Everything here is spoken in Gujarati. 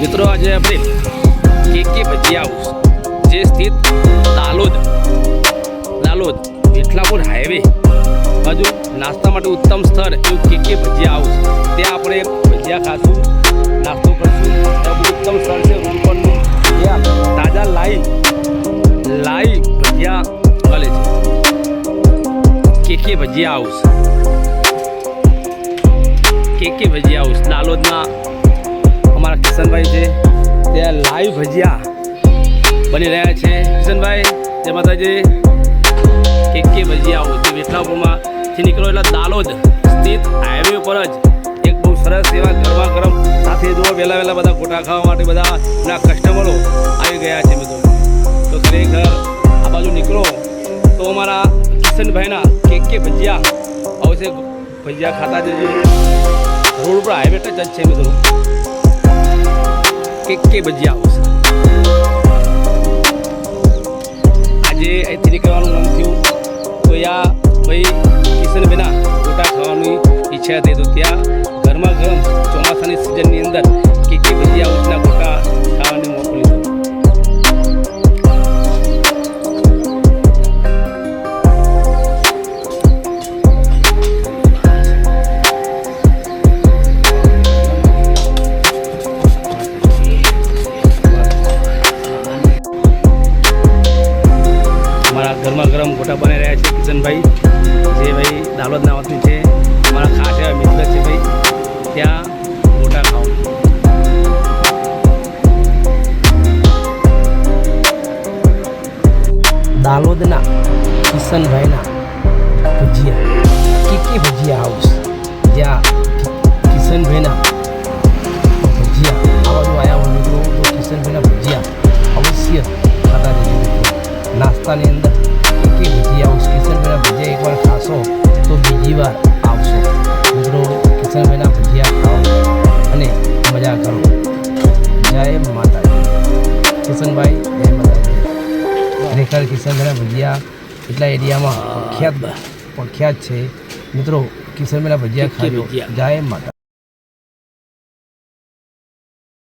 મિત્રો આજે આપણે કે ભજીયા હાઉસ જે સ્થિત દાલોદ વિઠલાપુર હાઈવે બાજુ નાસ્તા માટે ઉત્તમ સ્થળ એવું કે ભજીયા હાઉસ ત્યાં આપણે ભજીયા ખાશું, નાસ્તો કરશું. ત્યાં ઉત્તમ સ્થળ છે. રોડ પરનું ત્યાં તાજા લાઈવ ભજીયા મળે છે. કે ભજીયા હાઉસ, કે ભજીયા હાઉસ દાલોદના અમારા કિશનભાઈ છે. ત્યાં લાઈવ ભજીયા બની રહ્યા છે. કિશનભાઈ જય માતાજી. કે ભજીયા હાઉસ જે વિઠલાપુરમાંથી નીકળો એટલે દાલોદ સ્થિત હાઈવે ઉપર જ એક બહુ સરસ એવા ગરમા ગરમ સાથે જો વહેલા બધા ગોટા ખાવા માટે બધા એના કસ્ટમરો આવી ગયા છે. મિત્રો તો ખરેખર આ બાજુ નીકળો તો અમારા કિશનભાઈના કે ભજીયા હાઉસ ભજીયા ખાતા જજો. રોડ ઉપર હાઈવે ટચ જ છે. મિત્રો કે ભજીયા હાઉસ આજે અહીંથી નીકળવાનું મન થયું તો યા ભાઈ કિશનભાઈના ગોટા ખાવાની ઈચ્છા હતી તો ત્યાં ગરમા ગરમ ચોમાસાની સિઝનની અંદર કે ભજીયા હાઉસના ગોટા ખાવાની મોકો લીધો. ગરમા ગરમ ગોટા બની રહ્યા છે. કિશનભાઈ જે ભાઈ દાલોદના વતની છે, મારા ખાસ એવા મિત્ર છે. ભાઈ ત્યાં ગોટા ખાઓ. દાલોદના કિશનભાઈના ભજીયા કે ભજીયા હાઉસ જ્યાં કિશનભાઈના ભજીયા આવા આવ્યા હોય મિત્રો તો કિશનભાઈના ભજીયા અવશ્ય ખાતા રહેજો. નાસ્તાની અંદર ભજીયા હાઉસ કિશનભાઈના ભજીયા એકવાર ખાશો તો બીજી વાર આવશો. મિત્રો કિશનભાઈના ભજીયા ખાઓ અને મજા કરો. જય માતાજી. કિશનભાઈ જય માતાજી. ખરેખર કિશનભાઈના ભજીયા એટલા એરિયામાં પ્રખ્યાત છે. મિત્રો કિશનભાઈના ભજીયા ખાજો. જય માતા.